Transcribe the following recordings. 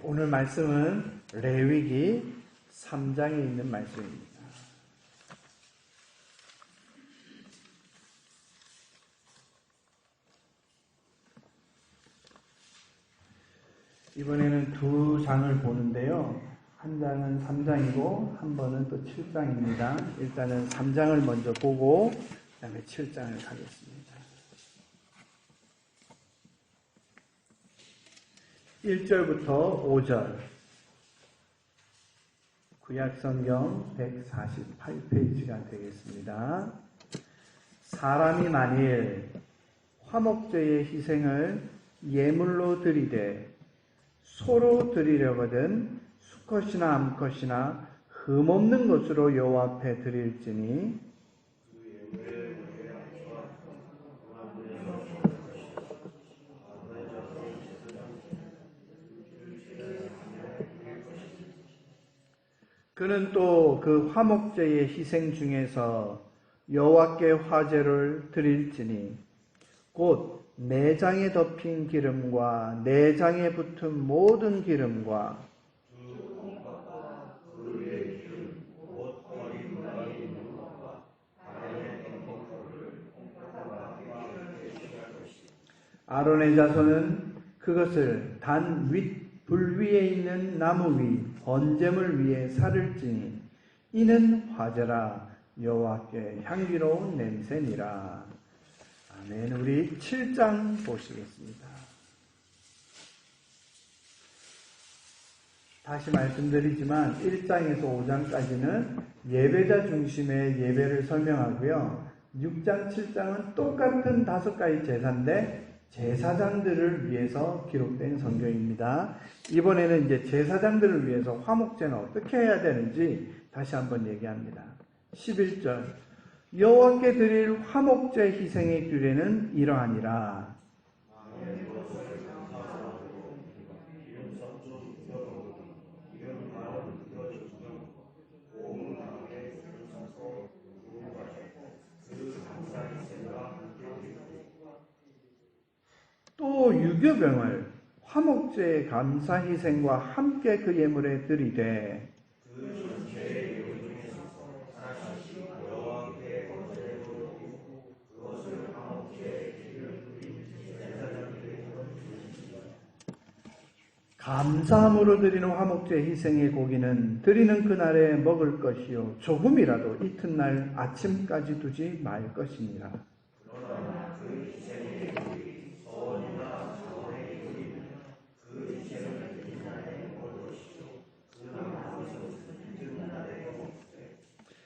오늘 말씀은 레위기 3장에 있는 말씀입니다. 이번에는 두 장을 보는데요. 한 장은 3장이고 한 번은 또 7장입니다. 일단은 3장을 먼저 보고 그 다음에 7장을 가겠습니다. 1절부터 5절 구약성경 148페이지가 되겠습니다. 사람이 만일 화목제의 희생을 예물로 드리되 소로 드리려거든 수컷이나 암컷이나 흠없는 것으로 여호와 앞에 드릴지니 그는 또 그 화목제의 희생 중에서 여호와께 화제를 드릴지니 곧 내장에 덮인 기름과 내장에 붙은 모든 기름과 아론의 자손은 그것을 단 불 위에 있는 나무 위 번제물 위에 살을지니 이는 화제라 여호와께 향기로운 냄새니라. 아멘. 우리 7장 보시겠습니다. 다시 말씀드리지만 1장에서 5장까지는 예배자 중심의 예배를 설명하고요. 6장, 7장은 똑같은 5가지 제사인데 제사장들을 위해서 기록된 성경입니다. 이번에는 이제 제사장들을 위해서 화목제는 어떻게 해야 되는지 다시 한번 얘기합니다. 11절 여호와께 드릴 화목제 희생의 규례는 이러하니라. 또 유교병을 화목제의 감사희생과 함께 그 예물에 드리되 감사함으로 드리는 화목제 희생의 고기는 드리는 그날에 먹을 것이요 조금이라도 이튿날 아침까지 두지 말 것이니라.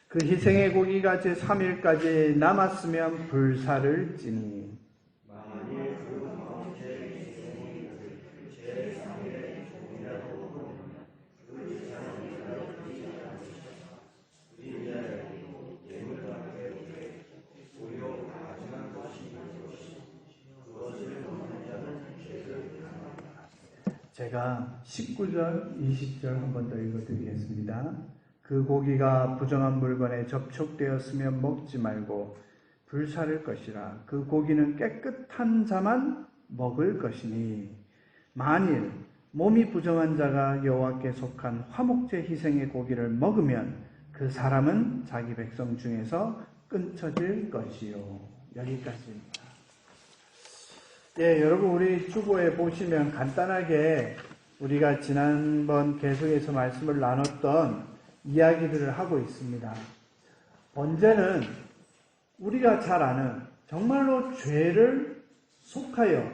그 희생의 고기가 제3일까지 남았으면 불사를 찌니 제가 19절, 20절 한 번 더 읽어드리겠습니다. 그 고기가 부정한 물건에 접촉되었으면 먹지 말고 불사를 것이라. 그 고기는 깨끗한 자만 먹을 것이니 만일 몸이 부정한 자가 여호와께 속한 화목제 희생의 고기를 먹으면 그 사람은 자기 백성 중에서 끊쳐질 것이요. 여기까지입니다. 여러분 우리 주보에 보시면 간단하게 우리가 지난번 계속해서 말씀을 나눴던 이야기들을 하고 있습니다. 번제는 우리가 잘 아는 정말로 죄를 속하여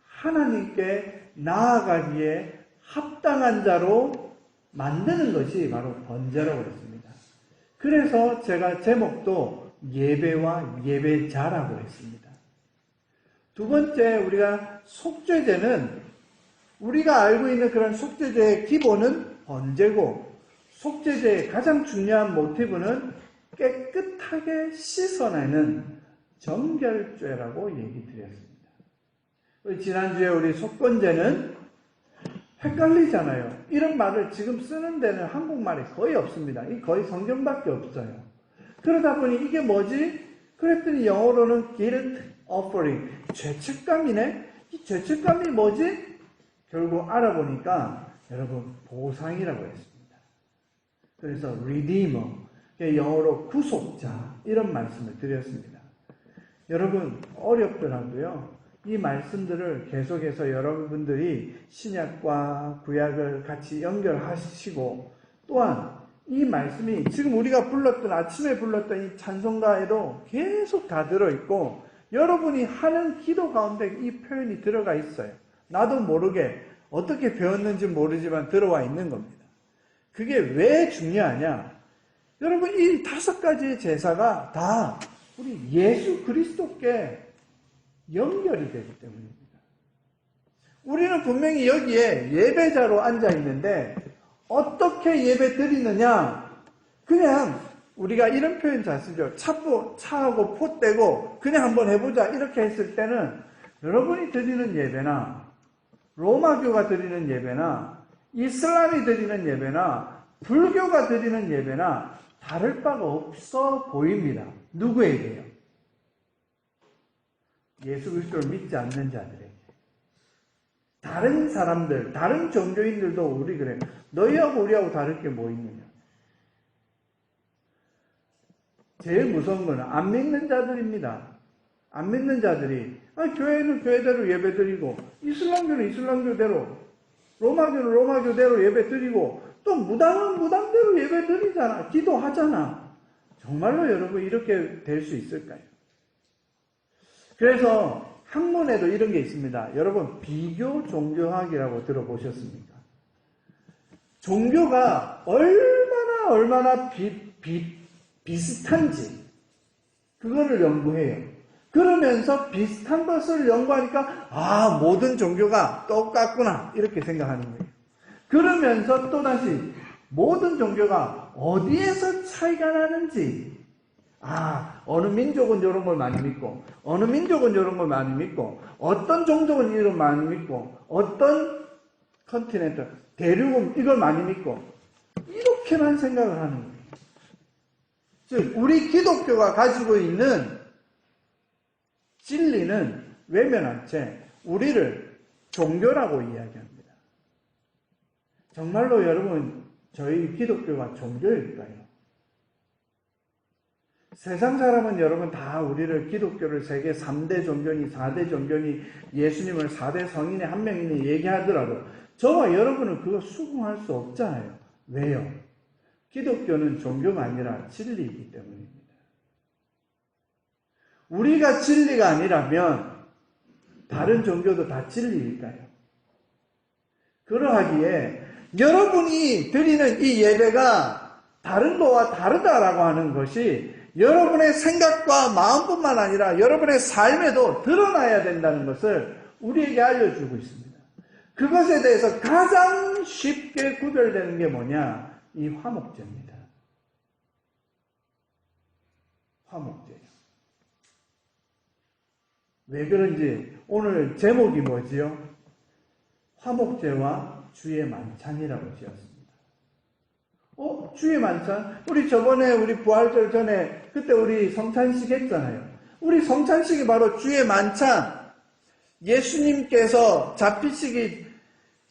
하나님께 나아가기에 합당한 자로 만드는 것이 바로 번제라고 했습니다. 그래서 제가 제목도 예배와 예배자라고 했습니다. 두 번째, 우리가 속죄제는 우리가 알고 있는 그런 속죄제의 기본은 번제고 속죄제의 가장 중요한 모티브는 깨끗하게 씻어내는 정결죄라고 얘기 드렸습니다. 지난주에 우리 속건제는 헷갈리잖아요. 이런 말을 지금 쓰는 데는 한국말이 거의 없습니다. 거의 성경밖에 없어요. 그러다 보니 이게 뭐지? 그랬더니 영어로는 guilt offering, 죄책감이네? 이 죄책감이 뭐지? 결국 알아보니까 여러분 보상이라고 했습니다. 그래서 redeemer, 영어로 구속자, 이런 말씀을 드렸습니다. 여러분 어렵더라도요, 이 말씀들을 계속해서 여러분들이 신약과 구약을 같이 연결하시고, 또한 이 말씀이 지금 우리가 불렀던, 아침에 불렀던 이 찬송가에도 계속 다 들어있고, 여러분이 하는 기도 가운데 이 표현이 들어가 있어요. 나도 모르게 어떻게 배웠는지 모르지만 들어와 있는 겁니다. 그게 왜 중요하냐? 여러분, 이 5가지의 제사가 다 우리 예수 그리스도께 연결이 되기 때문입니다. 우리는 분명히 여기에 예배자로 앉아 있는데 어떻게 예배 드리느냐? 그냥 우리가 이런 표현 잘 쓰죠. 차하고 포 떼고 그냥 한번 해보자 이렇게 했을 때는 여러분이 드리는 예배나 로마교가 드리는 예배나 이슬람이 드리는 예배나 불교가 드리는 예배나 다를 바가 없어 보입니다. 누구에게요? 예수 그리스도를 믿지 않는 자들에게. 다른 사람들, 다른 종교인들도 우리 그래요. 너희하고 우리하고 다를 게 뭐 있느냐? 제일 무서운 거는 안 믿는 자들입니다. 안 믿는 자들이 교회는 교회대로 예배드리고 이슬람교는 이슬람교대로, 로마교는 로마교대로 예배드리고 또 무당은 무당대로 예배드리잖아. 기도하잖아. 정말로 여러분 이렇게 될 수 있을까요? 그래서 학문에도 이런 게 있습니다. 여러분 비교 종교학이라고 들어보셨습니까? 종교가 얼마나 비슷한지 그거를 연구해요. 그러면서 비슷한 것을 연구하니까 모든 종교가 똑같구나 이렇게 생각하는 거예요. 그러면서 또다시 모든 종교가 어디에서 차이가 나는지, 어느 민족은 이런 걸 많이 믿고 어느 민족은 이런 걸 많이 믿고 어떤 종족은 이걸 많이 믿고 어떤 컨티넨트, 대륙은 이걸 많이 믿고 이렇게만 생각을 하는 거예요. 즉 우리 기독교가 가지고 있는 진리는 외면한 채 우리를 종교라고 이야기합니다. 정말로 여러분 저희 기독교가 종교일까요? 세상 사람은 여러분 다 우리를 기독교를 세계 3대 종교니 4대 종교니 예수님을 4대 성인의 한 명이니 얘기하더라도 저와 여러분은 그거 수긍할 수 없잖아요. 왜요? 기독교는 종교가 아니라 진리이기 때문입니다. 우리가 진리가 아니라면 다른 종교도 다 진리일까요? 그러하기에 여러분이 드리는 이 예배가 다른 거와 다르다라고 하는 것이 여러분의 생각과 마음뿐만 아니라 여러분의 삶에도 드러나야 된다는 것을 우리에게 알려주고 있습니다. 그것에 대해서 가장 쉽게 구별되는 게 뭐냐? 이 화목제입니다. 화목제요. 왜 그런지 오늘 제목이 뭐지요? 화목제와 주의 만찬이라고 지었습니다. 주의 만찬? 우리 저번에 우리 부활절 전에 그때 우리 성찬식 했잖아요. 우리 성찬식이 바로 주의 만찬. 예수님께서 잡히시기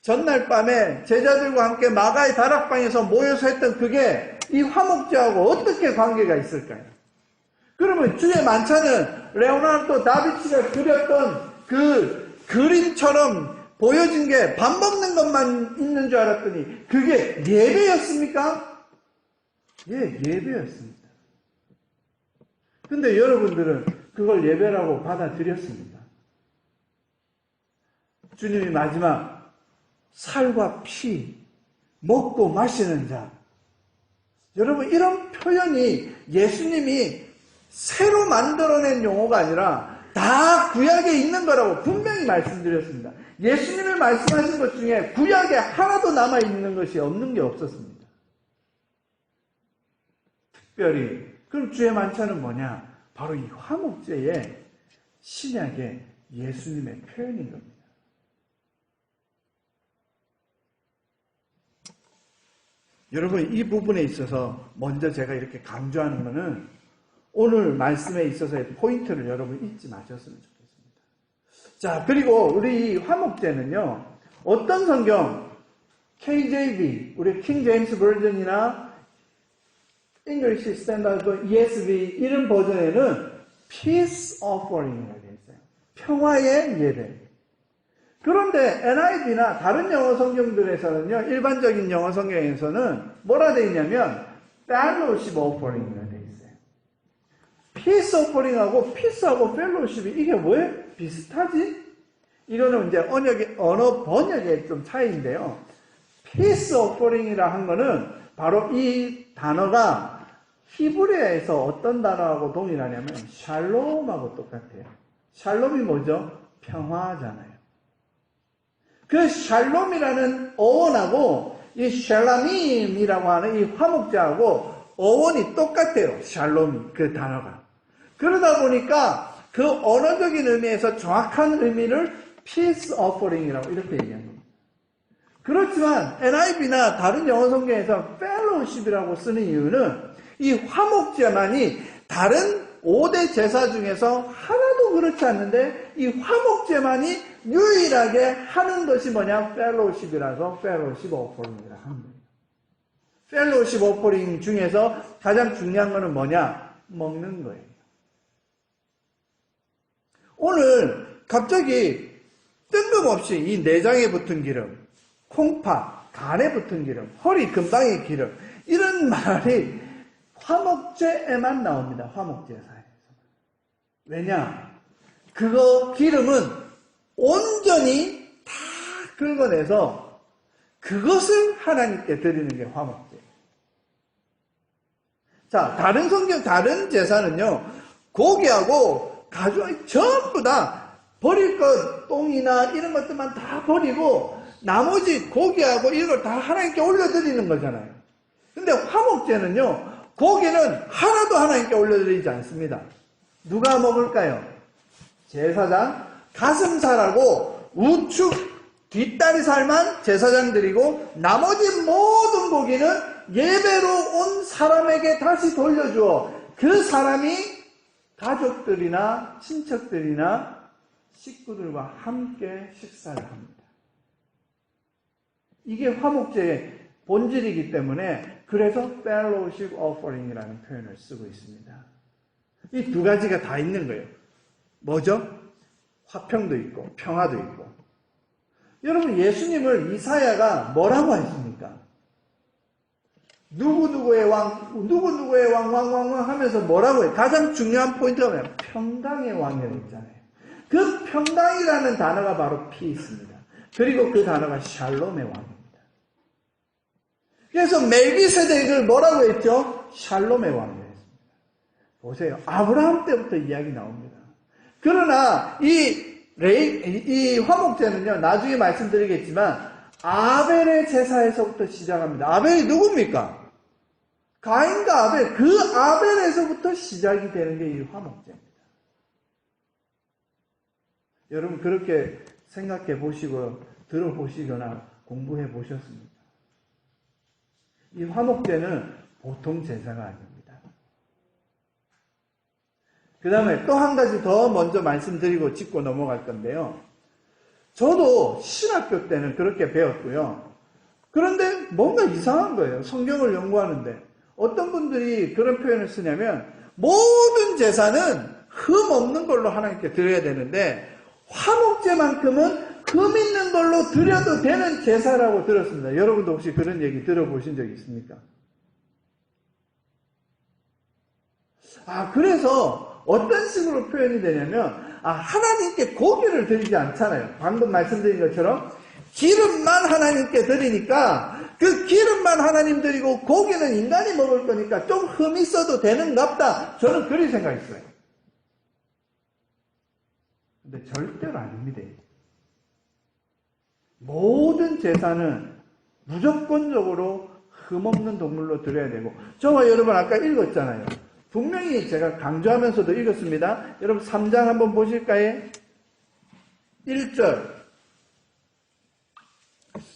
전날 밤에 제자들과 함께 마가의 다락방에서 모여서 했던 그게 이 화목제하고 어떻게 관계가 있을까요? 그러면 주의 만찬은 레오나르도 다빈치가 그렸던 그 그림처럼 보여진 게 밥 먹는 것만 있는 줄 알았더니 그게 예배였습니까? 예, 예배였습니다. 근데 여러분들은 그걸 예배라고 받아들였습니다. 주님이 마지막 살과 피 먹고 마시는 자. 여러분 이런 표현이 예수님이 새로 만들어낸 용어가 아니라 다 구약에 있는 거라고 분명히 말씀드렸습니다. 예수님이 말씀하신 것 중에 구약에 하나도 남아있는 것이 없는 게 없었습니다. 특별히 그럼 주의 만찬은 뭐냐? 바로 이 화목제의 신약의 예수님의 표현인 겁니다. 여러분 이 부분에 있어서 먼저 제가 이렇게 강조하는 것은 오늘 말씀에 있어서의 포인트를 여러분 잊지 마셨으면 좋겠습니다. 자, 그리고 우리 이 화목제는요, 어떤 성경, KJV, 우리 킹 제임스 버전이나 English Standard ESV 이런 버전에는 Peace Offering이라고 되어 있어요. 평화의 예배. 그런데 NIV나 다른 영어 성경들에서는요, 일반적인 영어 성경에서는 뭐라 되어 있냐면 Fellowship Offering이라고 되어 있어요. Peace Offering하고 Peace하고 Fellowship이 이게 왜 비슷하지? 이거는 이제 언어 번역의 좀 차이인데요. Peace Offering이라 한 거는 바로 이 단어가 히브리어에서 어떤 단어하고 동일하냐면 샬롬하고 똑같아요. 샬롬이 뭐죠? 평화잖아요. 그 샬롬이라는 어원하고 이 샬라밈이라고 하는 이 화목자하고 어원이 똑같아요. 샬롬이, 그 단어가. 그러다 보니까 그 언어적인 의미에서 정확한 의미를 Peace Offering이라고 이렇게 얘기한 겁니다. 그렇지만 NIV나 다른 영어 성경에서 Fellowship이라고 쓰는 이유는 이 화목제만이 다른 5대 제사 중에서 하나도 그렇지 않는데 이 화목제만이 유일하게 하는 것이 뭐냐? Fellowship이라서 Fellowship Offering이라고 합니다. Fellowship Offering 중에서 가장 중요한 것은 뭐냐? 먹는 거예요. 오늘 갑자기 뜬금없이 이 내장에 붙은 기름, 콩팥, 간에 붙은 기름, 허리 근방의 기름 이런 말이 화목제에만 나옵니다. 화목제사에서. 왜냐? 그거 기름은 온전히 다 긁어내서 그것을 하나님께 드리는 게 화목제. 자, 다른 성경, 다른 제사는요, 고기하고 가죽 전부 다 버릴 것, 똥이나 이런 것들만 다 버리고 나머지 고기하고 이런 걸 다 하나님께 올려드리는 거잖아요. 근데 화목제는요, 고기는 하나도 하나님께 올려드리지 않습니다. 누가 먹을까요? 제사장, 가슴살하고 우측, 뒷다리살만 제사장 드리고 나머지 모든 고기는 예배로 온 사람에게 다시 돌려주어 그 사람이 가족들이나 친척들이나 식구들과 함께 식사를 합니다. 이게 화목제의 본질이기 때문에 그래서 Fellowship Offering이라는 표현을 쓰고 있습니다. 이 두 가지가 다 있는 거예요. 뭐죠? 화평도 있고 평화도 있고. 여러분, 예수님을 이사야가 뭐라고 했습니까? 누구누구의 왕 하면서 뭐라고 해요? 가장 중요한 포인트가 뭐냐면 평강의 왕이라고 했잖아요. 그 평강이라는 단어가 바로 peace입니다. 그리고 그 단어가 샬롬의 왕입니다. 그래서 멜기세덱을 뭐라고 했죠? 샬롬의 왕이라고 했습니다. 보세요. 아브라함 때부터 이야기 나옵니다. 그러나 이 화목제는요, 나중에 말씀드리겠지만 아벨의 제사에서부터 시작합니다. 아벨이 누굽니까? 가인과 아벨, 그 아벨에서부터 시작이 되는 게 이 화목제입니다. 여러분, 그렇게 생각해 보시고 들어보시거나 공부해 보셨습니까? 이 화목제는 보통 제사가 아닙니다. 그 다음에 또 한 가지 더 먼저 말씀드리고 짚고 넘어갈 건데요. 저도 신학교 때는 그렇게 배웠고요. 그런데 뭔가 이상한 거예요. 성경을 연구하는데. 어떤 분들이 그런 표현을 쓰냐면 모든 제사는 흠 없는 걸로 하나님께 드려야 되는데 화목제만큼은 흠 있는 걸로 드려도 되는 제사라고 들었습니다. 여러분도 혹시 그런 얘기 들어보신 적 있습니까? 그래서 어떤 식으로 표현이 되냐면 하나님께 고기를 드리지 않잖아요. 방금 말씀드린 것처럼 기름만 하나님께 드리니까 그 기름만 하나님 드리고 고기는 인간이 먹을 거니까 좀 흠 있어도 되는갑다. 저는 그렇게 생각했어요. 근데 절대로 아닙니다. 모든 제사는 무조건적으로 흠없는 동물로 드려야 되고, 저와 여러분 아까 읽었잖아요. 분명히 제가 강조하면서도 읽었습니다. 여러분 3장 한번 보실까요? 1절.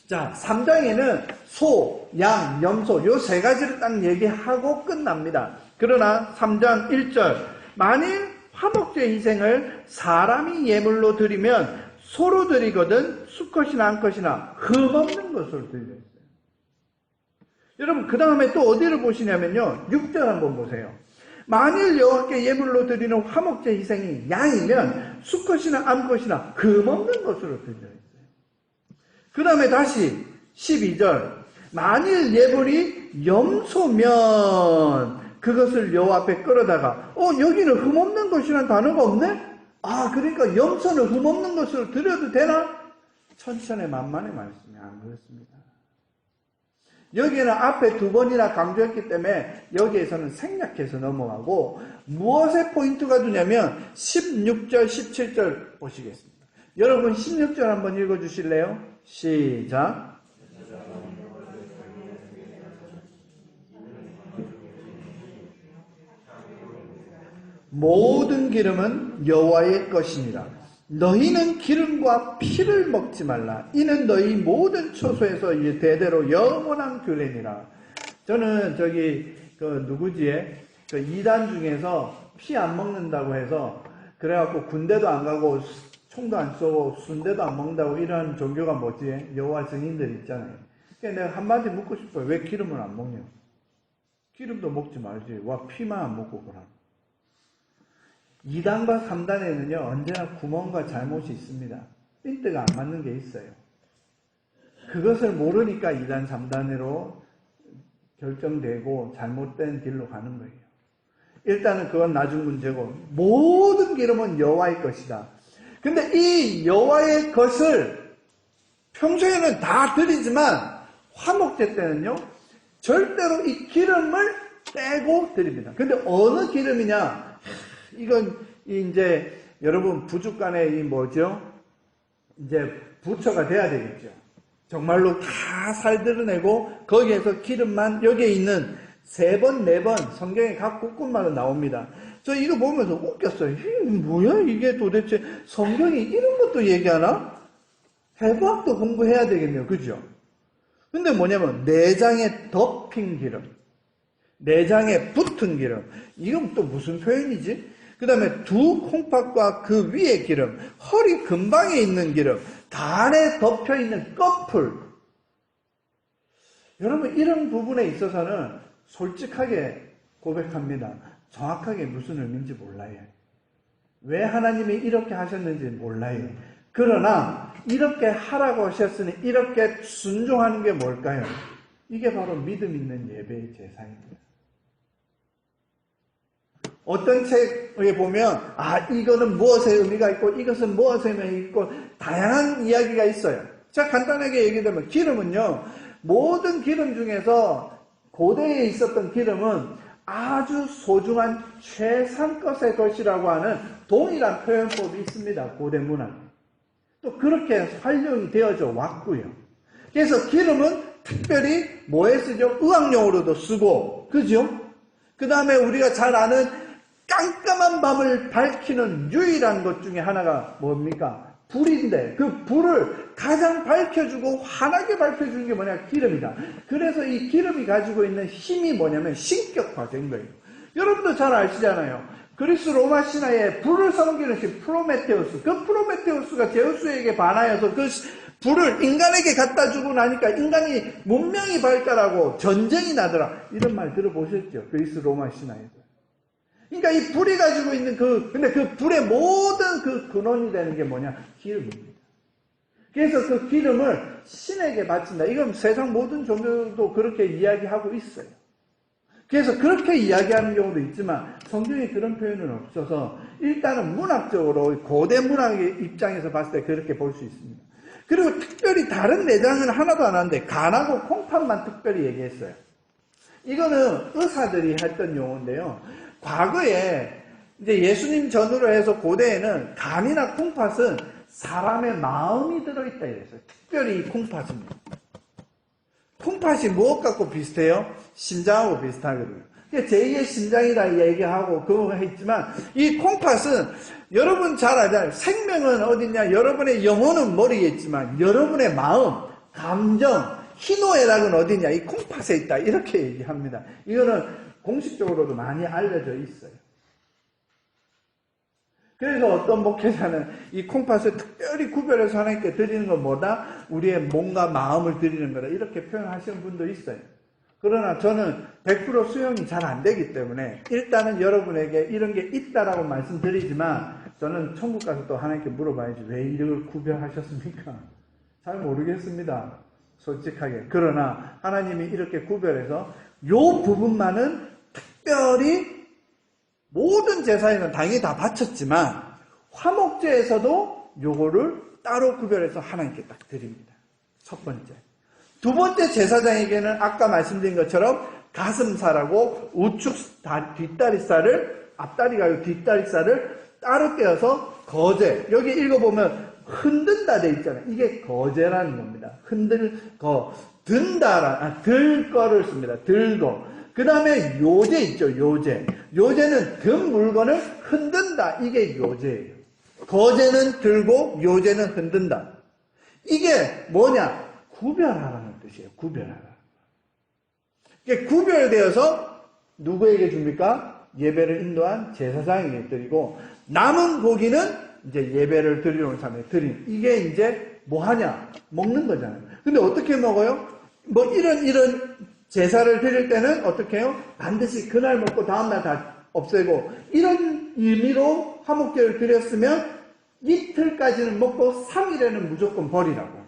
자, 3장에는 소, 양, 염소 요 세 가지를 딱 얘기하고 끝납니다. 그러나 3장 1절. 만일 화목제 희생을 사람이 예물로 드리면 소로 드리거든 수컷이나 암컷이나 흠없는 것으로 드리려 했어요. 여러분 그 다음에 또 어디를 보시냐면요. 6절 한번 보세요. 만일 여호와께 예물로 드리는 화목제 희생이 양이면 수컷이나 암컷이나 흠없는 것으로 드리려 했어요. 그 다음에 다시 12절 만일 예물이 염소면 그것을 여호와 앞에 끌어다가 여기는 흠없는 것이라는 단어가 없네? 그러니까 염소는 흠없는 것으로 드려도 되나? 천천의 만만의 말씀이 안 그렇습니다. 여기에는 앞에 두 번이나 강조했기 때문에 여기에서는 생략해서 넘어가고 무엇에 포인트가 두냐면 16절, 17절 보시겠습니다. 여러분 16절 한번 읽어주실래요? 시작. 모든 기름은 여호와의 것이니라. 너희는 기름과 피를 먹지 말라. 이는 너희 모든 처소에서 대대로 영원한 규례니라. 저는 이단 중에서 피 안 먹는다고 해서 그래갖고 군대도 안 가고 총도 안 쏘고 순대도 안 먹는다고 이런 종교가 뭐지? 여호와 증인들 있잖아요. 그러니까 내가 한마디 묻고 싶어요. 왜 기름을 안 먹냐? 기름도 먹지 말지. 피만 안 먹고 그러나. 2단과 3단에는요, 언제나 구멍과 잘못이 있습니다. 핀트가 안 맞는 게 있어요. 그것을 모르니까 2단, 3단으로 결정되고 잘못된 길로 가는 거예요. 일단은 그건 나중 문제고, 모든 기름은 여호와의 것이다. 근데 이 여호와의 것을 평소에는 다 드리지만, 화목제 때는요, 절대로 이 기름을 빼고 드립니다. 근데 어느 기름이냐? 이건 이제 여러분 부족간에 이제 부처가 돼야 되겠죠. 정말로 다 살드러내고 거기에서 기름만 여기에 있는 3번, 4번 성경의 각 곳곳마다 나옵니다. 저 이거 보면서 웃겼어요. 뭐야 이게 도대체 성경이 이런 것도 얘기하나? 해부학도 공부해야 되겠네요. 그죠? 근데 뭐냐면 내장에 덮인 기름, 내장에 붙은 기름. 이건 또 무슨 표현이지? 그 다음에 두 콩팥과 그 위에 기름, 허리 근방에 있는 기름, 단에 덮여있는 꺼풀. 여러분 이런 부분에 있어서는 솔직하게 고백합니다. 정확하게 무슨 의미인지 몰라요. 왜 하나님이 이렇게 하셨는지 몰라요. 그러나 이렇게 하라고 하셨으니 이렇게 순종하는 게 뭘까요? 이게 바로 믿음 있는 예배의 제사입니다. 어떤 책에 보면 이거는 무엇의 의미가 있고 이것은 무엇의 의미가 있고 다양한 이야기가 있어요. 자, 간단하게 얘기하면 기름은요, 모든 기름 중에서 고대에 있었던 기름은 아주 소중한 최상급의 것이라고 하는 동일한 표현법이 있습니다. 고대 문화에. 또 그렇게 활용이 되어져 왔고요. 그래서 기름은 특별히 뭐에 쓰죠? 의학용으로도 쓰고, 그죠? 그 다음에 우리가 잘 아는 깜깜한 밤을 밝히는 유일한 것 중에 하나가 뭡니까? 불인데 그 불을 가장 밝혀주고 환하게 밝혀주는 게 뭐냐? 기름이다. 그래서 이 기름이 가지고 있는 힘이 뭐냐면 신격화된 거예요. 여러분도 잘 아시잖아요. 그리스 로마 신화에 불을 섬기는 신 프로메테우스. 그 프로메테우스가 제우스에게 반하여서 그 불을 인간에게 갖다 주고 나니까 인간이 문명이 발달하고 전쟁이 나더라. 이런 말 들어보셨죠? 그리스 로마 신화에서. 그러니까 이 불이 가지고 있는 근데 그 불의 모든 그 근원이 되는 게 뭐냐? 기름입니다. 그래서 그 기름을 신에게 바친다. 이건 세상 모든 종교도 그렇게 이야기하고 있어요. 그래서 그렇게 이야기하는 경우도 있지만 성경에 그런 표현은 없어서 일단은 문학적으로 고대 문학의 입장에서 봤을 때 그렇게 볼 수 있습니다. 그리고 특별히 다른 내장은 하나도 안 하는데 간하고 콩팥만 특별히 얘기했어요. 이거는 의사들이 했던 용어인데요. 과거에 이제 예수님 전후로 해서 고대에는 간이나 콩팥은 사람의 마음이 들어있다 이랬어요. 특별히 이 콩팥입니다. 콩팥이 무엇 갖고 비슷해요? 심장하고 비슷하거든요. 제2의 심장이다 얘기하고 그거 했지만 이 콩팥은 여러분 잘 알잖아요. 생명은 어딨냐? 여러분의 영혼은 머리에 있지만 여러분의 마음, 감정, 희노애락은 어딨냐? 이 콩팥에 있다. 이렇게 얘기합니다. 이거는 공식적으로도 많이 알려져 있어요. 그래서 어떤 목회자는 이 콩팥을 특별히 구별해서 하나님께 드리는 건 뭐다? 우리의 몸과 마음을 드리는 거다. 이렇게 표현하시는 분도 있어요. 그러나 저는 100% 수용이 잘 안 되기 때문에 일단은 여러분에게 이런 게 있다라고 말씀드리지만 저는 천국 가서 또 하나님께 물어봐야지 왜 이걸 구별하셨습니까? 잘 모르겠습니다. 솔직하게. 그러나 하나님이 이렇게 구별해서 요 부분만은 특별히 모든 제사에는 당연히 다 바쳤지만 화목제에서도 요거를 따로 구별해서 하나님께 딱 드립니다. 첫 번째. 두 번째 제사장에게는 아까 말씀드린 것처럼 가슴살하고 우측 뒷다리살을 앞다리가 아니고 뒷다리살을 따로 떼어서 거제. 여기 읽어보면 흔든다 돼 있잖아요. 이게 거제라는 겁니다. 들 거를 씁니다. 들거. 그 다음에 요제 있죠. 요제. 요제는 든 물건을 흔든다. 이게 요제예요. 거제는 들고 요제는 흔든다. 이게 뭐냐? 구별하라는 뜻이에요. 구별하라. 이게 구별되어서 누구에게 줍니까? 예배를 인도한 제사장에게 드리고 남은 고기는 이제 예배를 드리러 온 사람에게 드리는. 이게 이제 뭐 하냐? 먹는 거잖아요. 근데 어떻게 먹어요? 뭐 이런 제사를 드릴 때는 어떻게 해요? 반드시 그날 먹고 다음날 다 없애고 이런 의미로 화목제를 드렸으면 이틀까지는 먹고 3일에는 무조건 버리라고.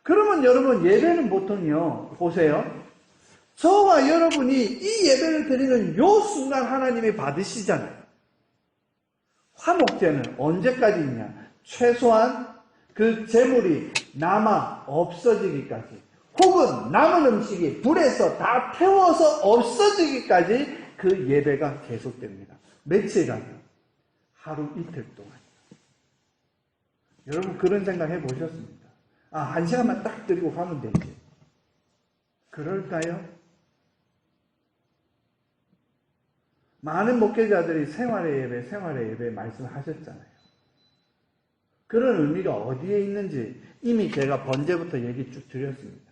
그러면 여러분 예배는 보통요. 보세요. 저와 여러분이 이 예배를 드리는 요 순간 하나님이 받으시잖아요. 화목제는 언제까지 있냐? 최소한 그 재물이 남아 없어지기까지 혹은 남은 음식이 불에서 다 태워서 없어지기까지 그 예배가 계속됩니다. 며칠간요? 하루 이틀 동안. 여러분 그런 생각 해보셨습니까? 아, 1시간만 딱 드리고 가면 되지. 그럴까요? 많은 목회자들이 생활의 예배 말씀하셨잖아요. 그런 의미가 어디에 있는지 이미 제가 번제부터 얘기 쭉 드렸습니다.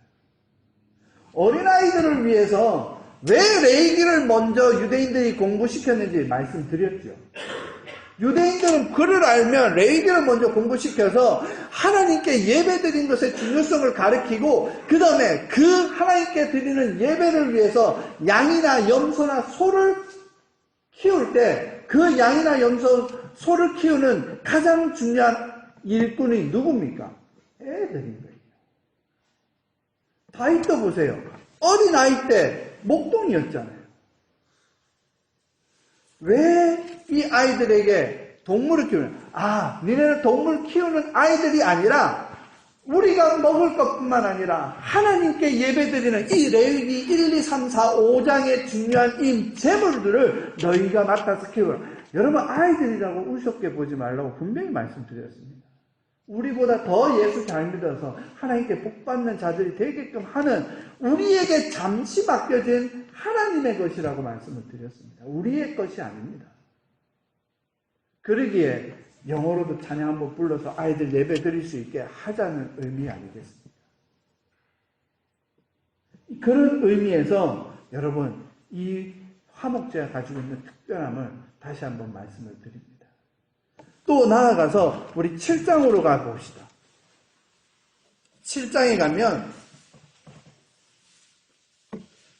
어린아이들을 위해서 왜 레위기를 먼저 유대인들이 공부시켰는지 말씀드렸죠. 유대인들은 그를 알면 레위기를 먼저 공부시켜서 하나님께 예배드린 것의 중요성을 가르치고 그 다음에 그 하나님께 드리는 예배를 위해서 양이나 염소나 소를 키울 때 그 양이나 염소, 소를 키우는 가장 중요한 일꾼이 누굽니까? 애들인 거예요. 다윗도 보세요. 어린아이 때 목동이었잖아요. 왜 이 아이들에게 동물을 키우는, 니네는 동물 키우는 아이들이 아니라 우리가 먹을 것뿐만 아니라 하나님께 예배드리는 이 레위기 1, 2, 3, 4, 5장의 중요한 이 재물들을 너희가 맡아서 키우라. 여러분 아이들이라고 우습게 보지 말라고 분명히 말씀드렸습니다. 우리보다 더 예수 잘 믿어서 하나님께 복받는 자들이 되게끔 하는 우리에게 잠시 맡겨진 하나님의 것이라고 말씀을 드렸습니다. 우리의 것이 아닙니다. 그러기에 영어로도 찬양 한번 불러서 아이들 예배 드릴 수 있게 하자는 의미 아니겠습니까? 그런 의미에서 여러분 이 화목제가 가지고 있는 특별함을 다시 한번 말씀을 드립니다. 또 나아가서 우리 7장으로 가봅시다. 7장에 가면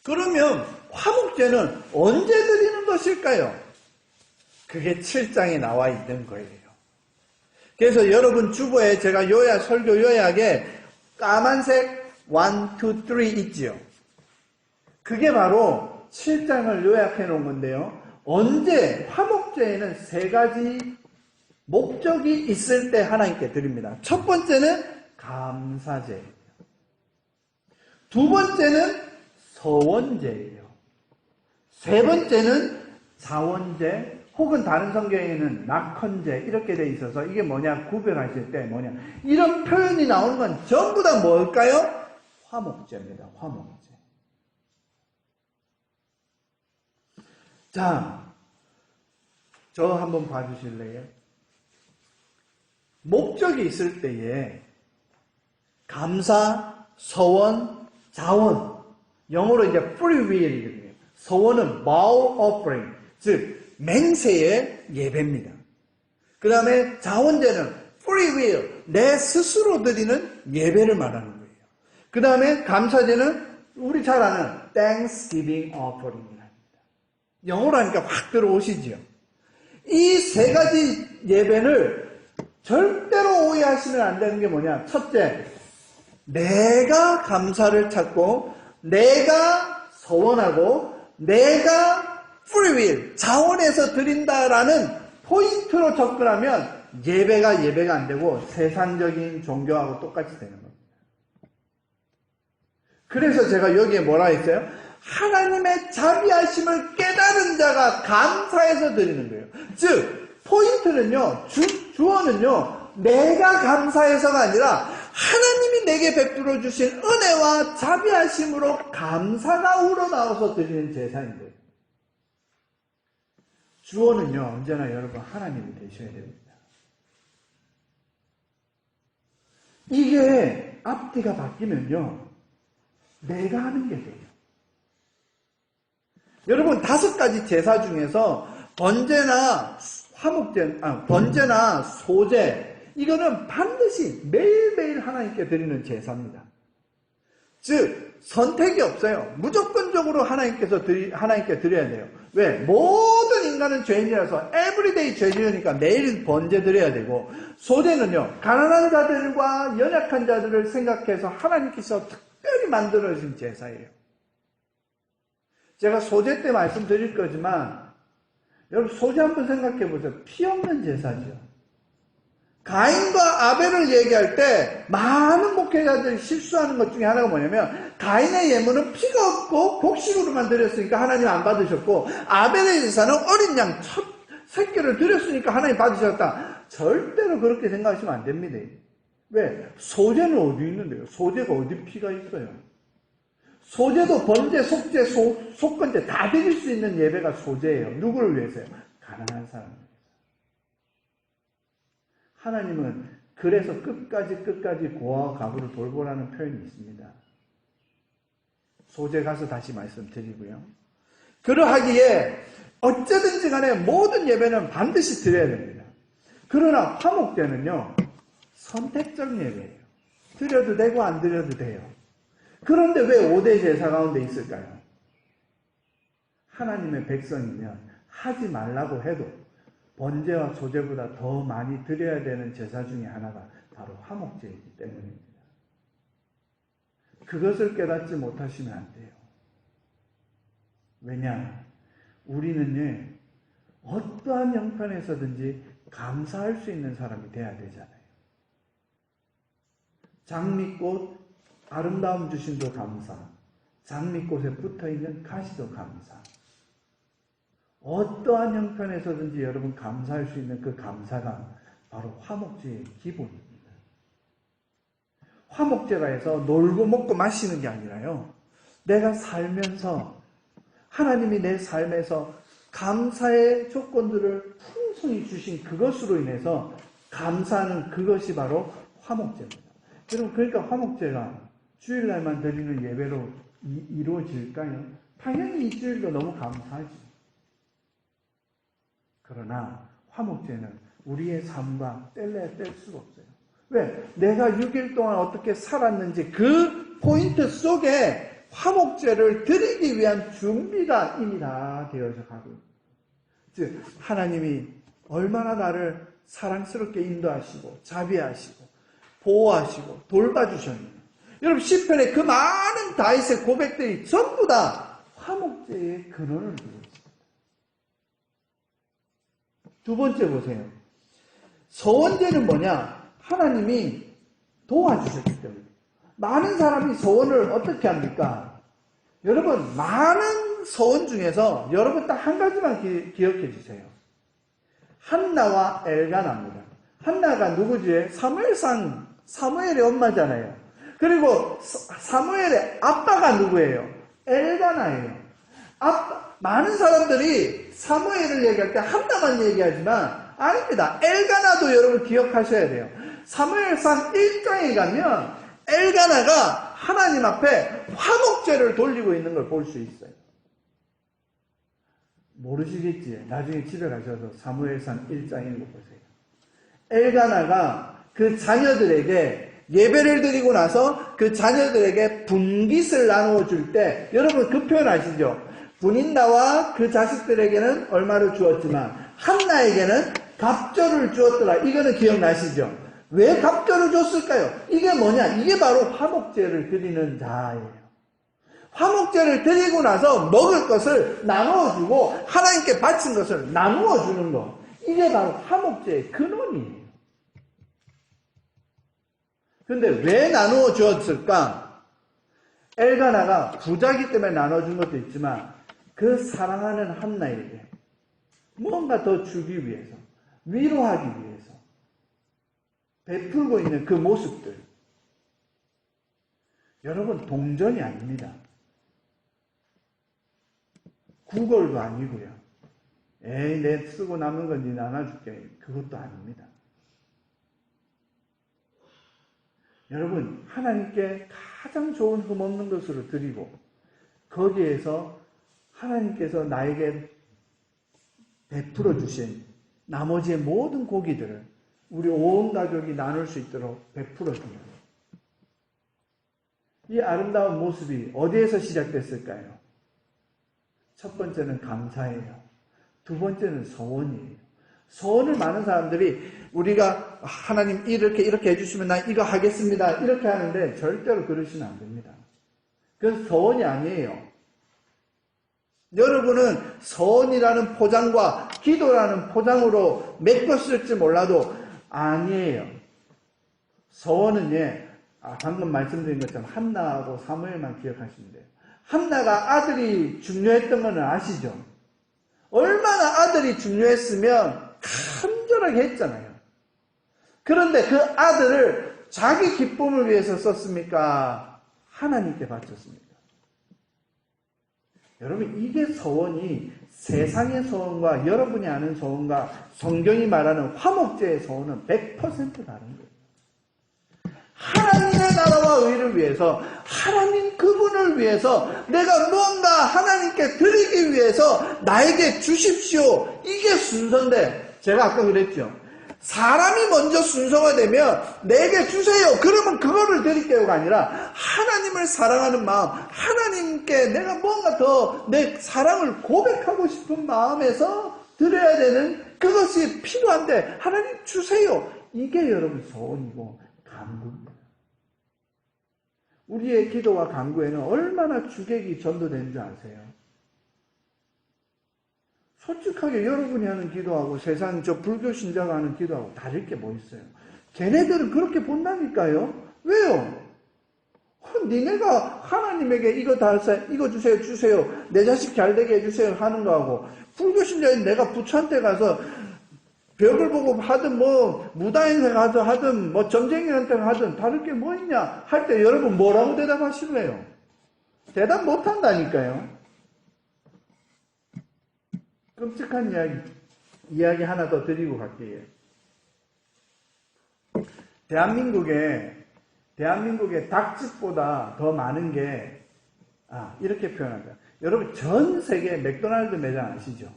그러면 화목제는 언제 드리는 것일까요? 그게 7장에 나와 있는 거예요. 그래서 여러분 주보에 제가 설교 요약에 까만색 1, 2, 3 있지요. 그게 바로 7장을 요약해 놓은 건데요. 언제 화목제에는 3가지 목적이 있을 때 하나님께 드립니다. 첫 번째는 감사제예요. 두 번째는 서원제예요. 세 번째는 자원제 혹은 다른 성경에는 낙헌제 이렇게 돼 있어서 이게 뭐냐 구별하실 때 뭐냐 이런 표현이 나오는 건 전부 다 뭘까요? 화목제입니다. 화목제. 자, 저 한번 봐주실래요? 목적이 있을 때에 감사, 서원, 자원 영어로 이제 free will이거든요. 서원은 vow offering 즉 맹세의 예배입니다. 그 다음에 자원제는 free will, 내 스스로 드리는 예배를 말하는 거예요. 그 다음에 감사제는 우리 잘 아는 Thanksgiving offering이랍니다. 영어로 하니까 확 들어오시죠. 이 세 가지 예배를 절대로 오해하시면 안 되는 게 뭐냐. 첫째, 내가 감사를 찾고 내가 서원하고 내가 free will, 자원에서 드린다라는 포인트로 접근하면 예배가 안 되고 세상적인 종교하고 똑같이 되는 겁니다. 그래서 제가 여기에 뭐라 했어요? 하나님의 자비하심을 깨달은 자가 감사해서 드리는 거예요. 즉 포인트는요, 주어는요, 내가 감사해서가 아니라 하나님이 내게 베풀어 주신 은혜와 자비하심으로 감사가 우러나와서 드리는 제사인데요. 주어는요, 언제나 여러분 하나님이 되셔야 됩니다. 이게 앞뒤가 바뀌면요, 내가 하는 게 돼요. 여러분 5가지 제사 중에서 번제나 번제나 소제, 이거는 반드시 매일매일 하나님께 드리는 제사입니다. 즉 선택이 없어요. 무조건적으로 하나님께 드려야 돼요. 왜? 모든 인간은 죄인이라서 에브리데이 죄 지으니까 매일 번제 드려야 되고, 소제는요, 가난한 자들과 연약한 자들을 생각해서 하나님께서 특별히 만들어진 제사예요. 제가 소제 때 말씀드릴 거지만 여러분 소제 한번 생각해 보세요. 피 없는 제사죠. 가인과 아벨을 얘기할 때 많은 목회자들이 실수하는 것 중에 하나가 뭐냐면, 가인의 예물은 피가 없고 곡식으로만 드렸으니까 하나님 안 받으셨고, 아벨의 제사는 어린 양 첫 새끼를 드렸으니까 하나님 받으셨다. 절대로 그렇게 생각하시면 안 됩니다. 왜? 소제는 어디 있는데요? 소제가 어디 피가 있어요? 소제도 번제, 속제, 속건제 다 드릴 수 있는 예배가 소제예요. 누구를 위해서요? 가난한 사람을 위해서. 하나님은 그래서 끝까지 고아와 가부를 돌보라는 표현이 있습니다. 소제 가서 다시 말씀드리고요. 그러하기에 어쩌든지 간에 모든 예배는 반드시 드려야 됩니다. 그러나 화목제는요, 선택적 예배예요. 드려도 되고 안 드려도 돼요. 그런데 왜 5대 제사 가운데 있을까요? 하나님의 백성이면 하지 말라고 해도 번제와 소제보다 더 많이 드려야 되는 제사 중에 하나가 바로 화목제이기 때문입니다. 그것을 깨닫지 못하시면 안 돼요. 왜냐? 우리는요, 어떠한 형편에서든지 감사할 수 있는 사람이 돼야 되잖아요. 장미꽃 아름다움 주심도 감사, 장미꽃에 붙어있는 가시도 감사. 어떠한 형편에서든지 여러분 감사할 수 있는 그 감사가 바로 화목제의 기본입니다. 화목제가 해서 놀고 먹고 마시는 게 아니라요, 내가 살면서 하나님이 내 삶에서 감사의 조건들을 풍성히 주신 그것으로 인해서 감사하는 그것이 바로 화목제입니다. 여러분, 그러니까 화목제가 주일날만 드리는 예배로 이루어질까요? 당연히 일주일도 너무 감사하지. 그러나 화목제는 우리의 삶과 뗄래야 뗄 수가 없어요. 왜? 내가 6일 동안 어떻게 살았는지 그 포인트 속에 화목제를 드리기 위한 준비가 이미 다 되어져 가고 있습니다. 즉 하나님이 얼마나 나를 사랑스럽게 인도하시고 자비하시고 보호하시고 돌봐주셨는가. 여러분 시편의 그 많은 다윗의 고백들이 전부 다 화목제의 근원을 두고 있습니다. 두 번째 보세요. 서원제는 뭐냐? 하나님이 도와주셨기 때문에. 많은 사람이 서원을 어떻게 합니까? 여러분 많은 서원 중에서 여러분 딱 한 가지만 기억해 주세요. 한나와 엘가나입니다. 한나가 누구지? 사무엘의 엄마잖아요. 그리고 사무엘의 아빠가 누구예요? 엘가나예요. 많은 사람들이 사무엘을 얘기할 때 한나만 얘기하지만 아닙니다. 엘가나도 여러분 기억하셔야 돼요. 사무엘상 1장에 가면 엘가나가 하나님 앞에 화목제를 돌리고 있는 걸 볼 수 있어요. 모르시겠지? 나중에 집에 가셔서 사무엘상 1장 읽어보세요. 엘가나가 그 자녀들에게 예배를 드리고 나서 그 자녀들에게 분깃을 나누어 줄 때, 여러분 그 표현 아시죠? 분인다와 그 자식들에게는 얼마를 주었지만 한나에게는 갑절을 주었더라. 이거는 기억나시죠? 왜 갑절을 줬을까요? 이게 뭐냐? 이게 바로 화목제를 드리는 자예요. 화목제를 드리고 나서 먹을 것을 나누어주고 하나님께 바친 것을 나누어주는 것. 이게 바로 화목제의 근원이에요. 그런데 왜 나누어 주었을까? 엘가나가 부자기 때문에 나눠준 것도 있지만 그 사랑하는 한나에게 뭔가 더 주기 위해서, 위로하기 위해서 베풀고 있는 그 모습들. 여러분, 동전이 아닙니다. 구걸도 아니고요. 에이, 내 쓰고 남은 건 니 나눠줄게. 그것도 아닙니다. 여러분, 하나님께 가장 좋은 흠없는 것으로 드리고 거기에서 하나님께서 나에게 베풀어 주신 나머지의 모든 고기들을 우리 온 가족이 나눌 수 있도록 베풀어 줍니다. 이 아름다운 모습이 어디에서 시작됐을까요? 첫 번째는 감사예요. 두 번째는 서원이에요. 서원을 많은 사람들이 우리가 하나님 이렇게 해주시면 나 이거 하겠습니다. 이렇게 하는데 절대로 그러시면 안 됩니다. 그건 서원이 아니에요. 여러분은 서원이라는 포장과 기도라는 포장으로 메꿨을지 몰라도 아니에요. 서원은 방금 말씀드린 것처럼 한나하고 사무엘만 기억하시면 돼요. 한나가 아들이 중요했던 거는 아시죠? 얼마나 아들이 중요했으면 간절하게 했잖아요. 그런데 그 아들을 자기 기쁨을 위해서 썼습니까? 하나님께 바쳤습니까? 여러분, 이게 서원이 세상의 서원과 여러분이 아는 서원과 성경이 말하는 화목제의 서원은 100% 다른 거예요. 하나님의 나라와 의를 위해서, 하나님 그분을 위해서 내가 무언가 하나님께 드리기 위해서 나에게 주십시오. 이게 순서인데, 제가 아까 그랬죠. 사람이 먼저 순서가 되면 내게 주세요. 그러면 그거를 드릴게요가 아니라 하나님을 사랑하는 마음, 하나님께 내가 뭔가 더 내 사랑을 고백하고 싶은 마음에서 드려야 되는 그것이 필요한데 하나님 주세요. 이게 여러분 소원이고 간구입니다. 우리의 기도와 간구에는 얼마나 주객이 전도되는 줄 아세요? 솔직하게 여러분이 하는 기도하고 세상 저 불교 신자가 하는 기도하고 다를 게 뭐 있어요? 걔네들은 그렇게 본다니까요. 왜요? 니네가 하나님에게 이거 이거 주세요. 내 자식 잘 되게 해주세요 하는 거하고 불교 신자인 내가 부처한테 가서 벽을 보고 하든 무당한테 하든 점쟁이한테 하든 다를 게 뭐 있냐 할 때 여러분 뭐라고 대답하실래요? 대답 못 한다니까요. 끔찍한 이야기 하나 더 드리고 갈게요. 대한민국에 닭집보다 더 많은 게, 이렇게 표현합니다. 여러분, 전 세계 맥도날드 매장 아시죠?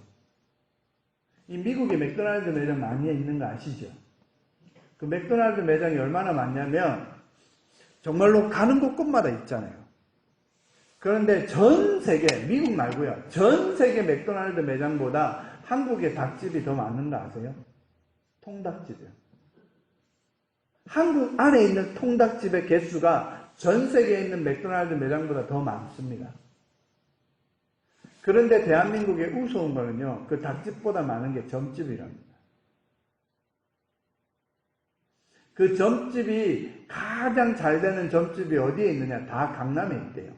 이 미국에 맥도날드 매장 많이 있는 거 아시죠? 그 맥도날드 매장이 얼마나 많냐면, 정말로 가는 곳곳마다 있잖아요. 그런데 전 세계, 미국 말고요. 전 세계 맥도날드 매장보다 한국의 닭집이 더 많은 거 아세요? 통닭집이요. 한국 안에 있는 통닭집의 개수가 전 세계에 있는 맥도날드 매장보다 더 많습니다. 그런데 대한민국의 우스운 거는요, 그 닭집보다 많은 게 점집이랍니다. 그 점집이 가장 잘 되는 점집이 어디에 있느냐? 다 강남에 있대요.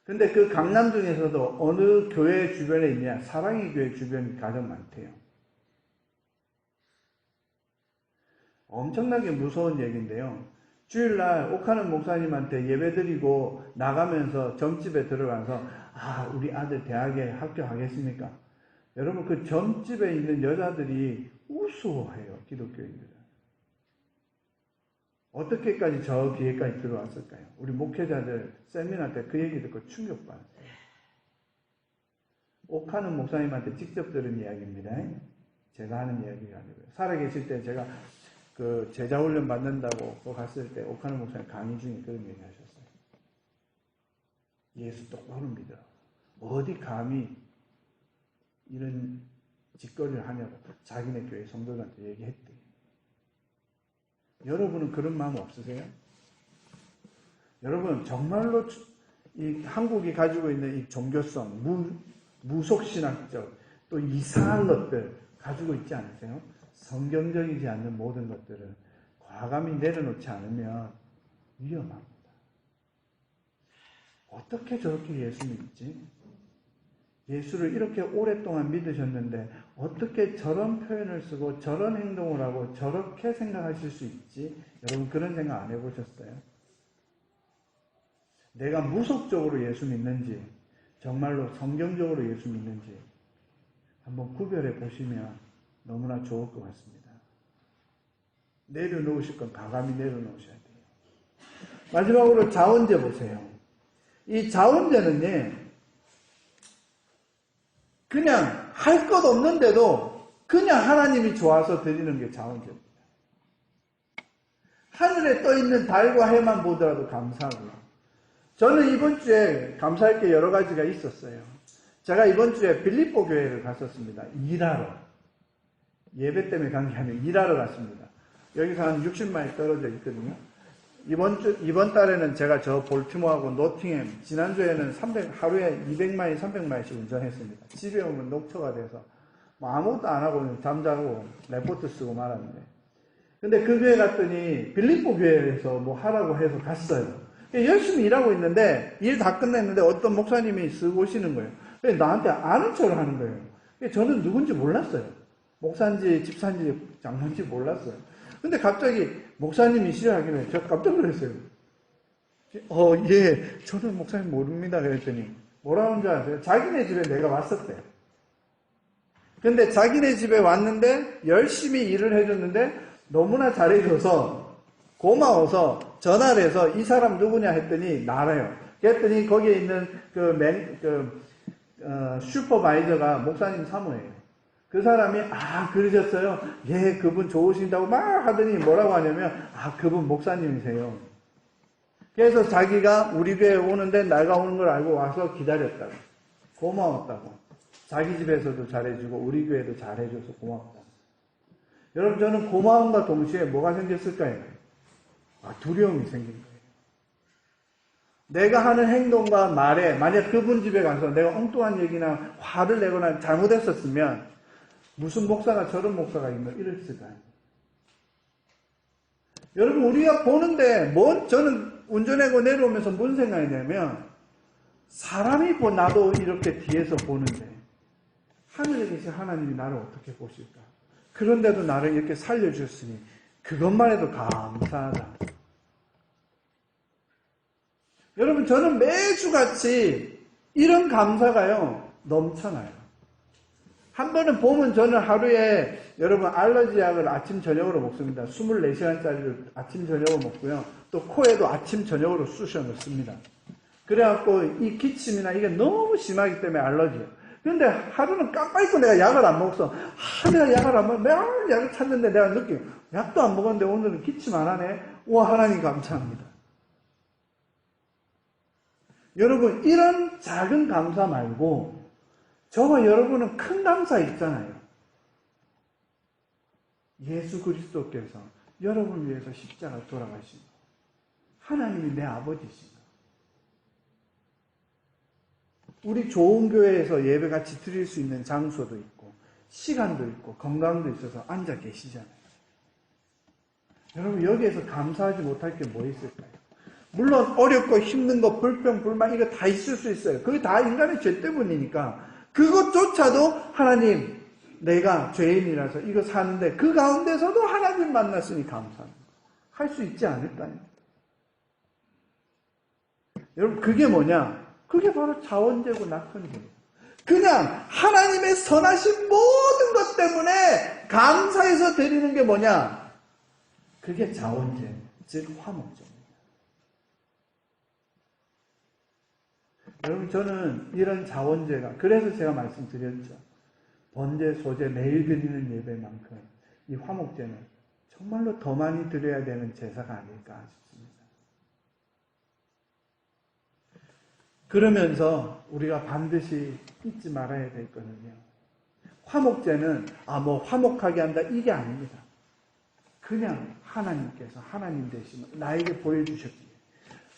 근데 그 강남 중에서도 어느 교회 주변에 있냐? 사랑의 교회 주변이 가장 많대요. 엄청나게 무서운 얘기인데요. 주일날 옥하는 목사님한테 예배드리고 나가면서 점집에 들어가서 우리 아들 대학에 합격하겠습니까? 여러분, 그 점집에 있는 여자들이 우스워해요. 기독교인들은. 어떻게까지 저 기회까지 들어왔을까요? 우리 목회자들 세미나 때 그 얘기 듣고 충격받았어요. 옥하는 목사님한테 직접 들은 이야기입니다. 제가 하는 이야기가 아니고요. 살아계실 때 제가 그 제자훈련 받는다고 거 갔을 때 오카노 목사님 강의 중에 그런 얘기 하셨어요. 예수 똑바로 믿어. 어디 감히 이런 짓거리를 하냐고 자기네 교회 성도들한테 얘기했대. 여러분은 그런 마음 없으세요? 여러분 정말로 이 한국이 가지고 있는 이 종교성, 무속신학적 또 이상한 것들 가지고 있지 않으세요? 성경적이지 않는 모든 것들을 과감히 내려놓지 않으면 위험합니다. 어떻게 저렇게 예수 믿지? 예수를 이렇게 오랫동안 믿으셨는데 어떻게 저런 표현을 쓰고 저런 행동을 하고 저렇게 생각하실 수 있지? 여러분 그런 생각 안 해보셨어요? 내가 무속적으로 예수 믿는지 정말로 성경적으로 예수 믿는지 한번 구별해 보시면 너무나 좋을 것 같습니다. 내려놓으실 건 과감히 내려놓으셔야 돼요. 마지막으로 자원제 보세요. 이 자원제는요, 그냥 할 것 없는데도 그냥 하나님이 좋아서 드리는 게 자원제입니다. 하늘에 떠 있는 달과 해만 보더라도 감사하고요. 저는 이번 주에 감사할 게 여러 가지가 있었어요. 제가 이번 주에 빌립보 교회를 갔었습니다. 일하러. 예배 때문에 간 게 아니라 일하러 갔습니다. 여기서 한 60마일 떨어져 있거든요. 이번 달에는 제가 저 볼티모어하고 노팅햄, 지난주에는 하루에 200마일, 300마일씩 운전했습니다. 집에 오면 녹초가 돼서 뭐 아무것도 안 하고 잠자고 레포트 쓰고 말았는데. 근데 그 교회 갔더니 빌립보 교회에서 뭐 하라고 해서 갔어요. 열심히 일하고 있는데 일 다 끝냈는데 어떤 목사님이 쓰고 오시는 거예요. 나한테 아는 척을 하는 거예요. 저는 누군지 몰랐어요. 목사인지 집사인지 장로인지 몰랐어요. 근데 갑자기 목사님이시라 하길래 제가 깜짝 놀랐어요. 예, 저는 목사님 모릅니다. 그랬더니 뭐라는 줄 아세요? 자기네 집에 내가 왔었대요. 근데 자기네 집에 왔는데 열심히 일을 해줬는데 너무나 잘해줘서 고마워서 전화를 해서 이 사람 누구냐 했더니 나래요. 그랬더니 거기에 있는 슈퍼바이저가 목사님 사모예요. 그 사람이 그러셨어요? 예, 그분 좋으신다고 막 하더니 뭐라고 하냐면 그분 목사님이세요. 그래서 자기가 우리 교회에 오는데 내가 오는 걸 알고 와서 기다렸다고. 고마웠다고. 자기 집에서도 잘해주고 우리 교회도 잘해줘서 고맙다고. 여러분 저는 고마움과 동시에 뭐가 생겼을까요? 두려움이 생긴 거예요. 내가 하는 행동과 말에 만약 그분 집에 가서 내가 엉뚱한 얘기나 화를 내거나 잘못했었으면 무슨 목사가 저런 목사가 있는 이랬을까요? 여러분 우리가 보는데 저는 운전하고 내려오면서 뭔 생각이냐면 사람이 나도 이렇게 뒤에서 보는데 하늘에 계신 하나님이 나를 어떻게 보실까? 그런데도 나를 이렇게 살려주셨으니 그것만 해도 감사하다. 여러분 저는 매주같이 이런 감사가요 넘쳐나요. 한 번은 보면 저는 하루에 여러분 알러지 약을 아침 저녁으로 먹습니다. 24시간짜리를 아침 저녁으로 먹고요. 또 코에도 아침 저녁으로 쑤셔 넣습니다. 그래갖고 이 기침이나 이게 너무 심하기 때문에 알러지예요. 그런데 하루는 깜빡 잊고 내가 약을 안 먹었어. 내가 약을 안 먹어. 매일 약을 찾는데 내가 느껴요. 약도 안 먹었는데 오늘은 기침 안 하네. 우와 하나님 감사합니다. 여러분 이런 작은 감사 말고 저와 여러분은 큰 감사 있잖아요. 예수 그리스도께서 여러분을 위해서 십자가 돌아가신 거. 하나님이 내 아버지신 거. 우리 좋은 교회에서 예배같이 드릴 수 있는 장소도 있고 시간도 있고 건강도 있어서 앉아 계시잖아요. 여러분 여기에서 감사하지 못할 게 뭐 있을까요? 물론 어렵고 힘든 거 불평 불만 이거 다 있을 수 있어요. 그게 다 인간의 죄 때문이니까 그것조차도 하나님 내가 죄인이라서 이거 사는데 그 가운데서도 하나님 만났으니 감사합니다. 할 수 있지 않을까요? 여러분 그게 뭐냐? 그게 바로 자원제고 낙헌제예요. 그냥 하나님의 선하신 모든 것 때문에 감사해서 드리는 게 뭐냐? 그게 자원제, 즉 화목제입니다. 여러분 저는 이런 자원제가 그래서 제가 말씀드렸죠. 번제, 소제 매일 드리는 예배만큼 이 화목제는 정말로 더 많이 드려야 되는 제사가 아닐까 싶습니다. 그러면서 우리가 반드시 잊지 말아야 될 거는요. 화목제는 화목하게 한다 이게 아닙니다. 그냥 하나님께서 하나님 되심을 나에게 보여주셨기에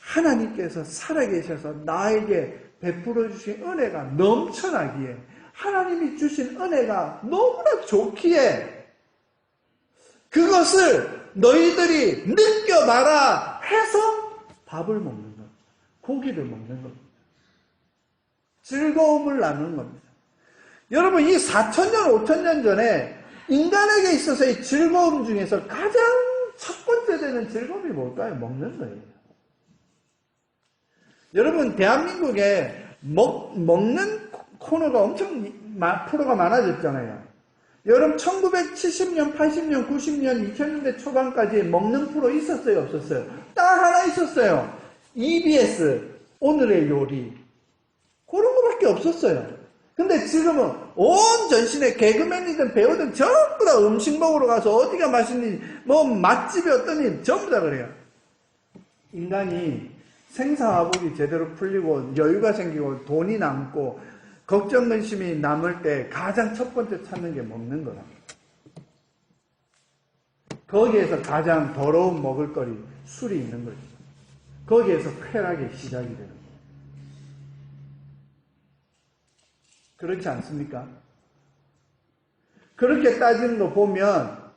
하나님께서 살아계셔서 나에게 베풀어 주신 은혜가 넘쳐나기에 하나님이 주신 은혜가 너무나 좋기에 그것을 너희들이 느껴봐라 해서 밥을 먹는 것, 고기를 먹는 겁니다. 즐거움을 나누는 겁니다. 여러분 이 4,000년, 5,000년 전에 인간에게 있어서의 즐거움 중에서 가장 첫 번째 되는 즐거움이 뭘까요? 먹는 거예요. 여러분 대한민국에 먹는 코너가 엄청 프로가 많아졌잖아요. 여러분 1970년, 80년, 90년, 2000년대 초반까지 먹는 프로 있었어요? 없었어요? 딱 하나 있었어요. EBS 오늘의 요리 그런 거밖에 없었어요. 근데 지금은 온 전신에 개그맨이든 배우든 전부 다 음식 먹으러 가서 어디가 맛있는지 맛집이 어떠니 전부 다 그래요. 인간이 생사화복이 제대로 풀리고 여유가 생기고 돈이 남고 걱정 근심이 남을 때 가장 첫 번째 찾는 게 먹는 거랍니다. 거기에서 가장 더러운 먹을거리 술이 있는 거죠. 거기에서 쾌락의 시작이 되는 거예요. 그렇지 않습니까? 그렇게 따지는 거 보면